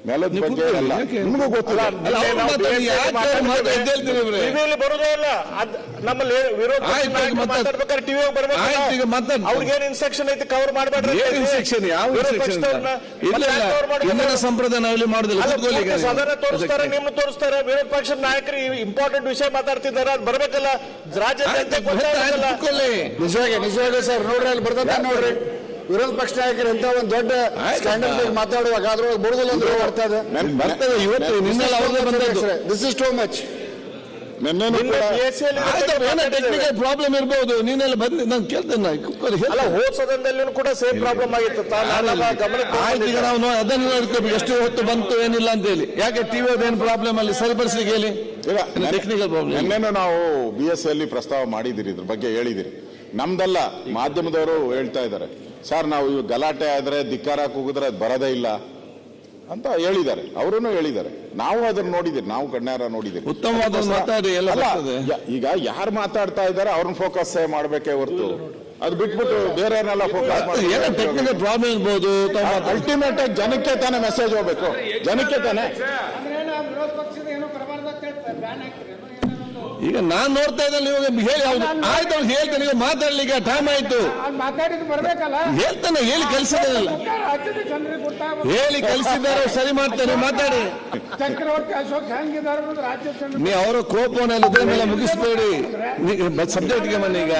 ನೆಲದ ಬಗ್ಗೆ ಅಲ್ಲ, ನಿಮಗೂ ಗೊತ್ತಿಲ್ಲ. ಬರುದೇ ಇಲ್ಲ. ನಮ್ಮಲ್ಲಿ ವಿರೋಧ ಮಾತಾಡ್ಬೇಕಾದ್ರೆ ಟಿವಿ ಬರ್ಬೇಕು. ಅವ್ರಿಗೇನು ಇನ್ಸ್ಟ್ರಕ್ಷನ್ ಐತಿ ಕವರ್ ಮಾಡಬೇಡ್ರಿ. ಸಂಪ್ರದಾಯ ನಾವಿಲ್ಲಿ ಮಾಡುದಿಲ್ಲ. ಸದನ ತೋರಿಸ್ತಾರೆ, ನಿಮ್ಮ ತೋರಿಸ್ತಾರೆ. ವಿರೋಧ ಪಕ್ಷದ ನಾಯಕರು ಇಂಪಾರ್ಟೆಂಟ್ ವಿಷಯ ಮಾತಾಡ್ತಿದ್ದಾರೆ, ಅದು ಬರ್ಬೇಕಲ್ಲ. ರಾಜ್ಯ ನಿಜವಾಗಿ ಸರ್ ನೋಡ್ರಿ, ಅಲ್ಲಿ ಬರ್ತದ ನೋಡ್ರಿ. ವಿರೋಧ ಪಕ್ಷ ನಾಯಕರು ಎಂತ ಒಂದು ದೊಡ್ಡ ಸ್ಟ್ಯಾಂಡರ್ಡ್ ಬಗ್ಗೆ ಮಾತಾಡುವಾಗ ಅದ್ರೊಳಗೆ ಬರುದಿಲ್ಲ ಅಂದ್ರೆ ಬರ್ತದೆ. ಇವತ್ತು ನಿನ್ನೆಲ್ಲ ಅವ್ರದೇ ಬಂದದ್ದು. This is too much. Technical problem ಇರಬಹುದು. ನೀನೆಲ್ಲ ಬಂದು ನಾನು ಕೇಳ್ತೇನೆ. ಹೋದ ಸದನದಲ್ಲೂ ಕೂಡ ಸೇಮ್ ಪ್ರಾಬ್ಲಮ್ ಆಗಿತ್ತು. ಈಗ ನಾವು ಅದನ್ನು ನೋಡ್ತೇವೆ ಎಷ್ಟು ಹೊತ್ತು ಬಂತು ಏನಿಲ್ಲ ಅಂತ ಹೇಳಿ. ಯಾಕೆ ಟಿವಿ ಅದೇನು ಪ್ರಾಬ್ಲಮ್ ಅಲ್ಲಿ ಸರಿಪಡಿಸ್ಲಿಕ್ಕೆ ಹೇಳಿ. Technical problem. ನಿನ್ನೆನೂ ನಾವು BSc ಅಲ್ಲಿ ಪ್ರಸ್ತಾವ ಮಾಡಿದಿರಿ, ಇದ್ರ ಬಗ್ಗೆ ಹೇಳಿದಿರಿ. ನಮ್ದಲ್ಲ, ಮಾಧ್ಯಮದವರು ಹೇಳ್ತಾ ಇದ್ದಾರೆ, ಸರ್ ನಾವು ಇವ್ ಗಲಾಟೆ ಆದ್ರೆ ಧಿಕ್ಕಾರ ಕೂಗಿದ್ರೆ ಅದು ಬರೋದೇ ಇಲ್ಲ ಅಂತ ಹೇಳಿದ್ದಾರೆ. ಅವರೂ ಹೇಳಿದ್ದಾರೆ. ನಾವು ಅದನ್ನ ನೋಡಿದಿರಿ, ನಾವು ಕಣ್ಣಾರ ನೋಡಿದಿರಿ. ಉತ್ತಮವಾದ ಮಾತಾಡಿ ಎಲ್ಲ. ಈಗ ಯಾರು ಮಾತಾಡ್ತಾ ಇದ್ದಾರೆ ಅವ್ರನ್ನ ಫೋಕಸ್ ಮಾಡಬೇಕೇ ಹೊರತು ಅದು ಬಿಟ್ಬಿಟ್ಟು ಬೇರೆಯನ್ನೆಲ್ಲ ಫೋಕಸ್ ಮಾಡಿ. ಟೆಕ್ನಿಕಲ್ ಪ್ರಾಬ್ಲಮ್ ಇರ್ಬೋದು. ಅಲ್ಟಿಮೇಟ್ ಆಗಿ ಜನಕ್ಕೆ ತಾನೇ ಮೆಸೇಜ್ ಹೋಗ್ಬೇಕು, ಜನಕ್ಕೆ ತಾನೇ. ಈಗ ನಾನ್ ನೋಡ್ತಾ ಇದ್ದಲ್ಲಿ ಹೇಳಿ ಆಯ್ತು, ಅವ್ರು ಹೇಳ್ತೇನೆ. ಈಗ ಮಾತಾಡ್ಲಿಕ್ಕೆ ಟೈಮ್ ಆಯ್ತು. ಹೇಳ್ತಾನೆ, ಹೇಳಿ ಕಲಿಸಿದಾರಲ್ಲ, ಹೇಳಿ ಕಲಿಸಿದ್ದಾರೆ, ಸರಿ ಮಾಡ್ತೇನೆ, ಮಾತಾಡಿ. ನೀವು ಅವರ ಕೋಪವನ್ನು ಇದ್ರ ಮೇಲೆ ಮುಗಿಸ್ಬೇಡಿ. ಸಬ್ಜೆಕ್ಟ್ಗೆ ಬನ್ನಿ ಈಗ.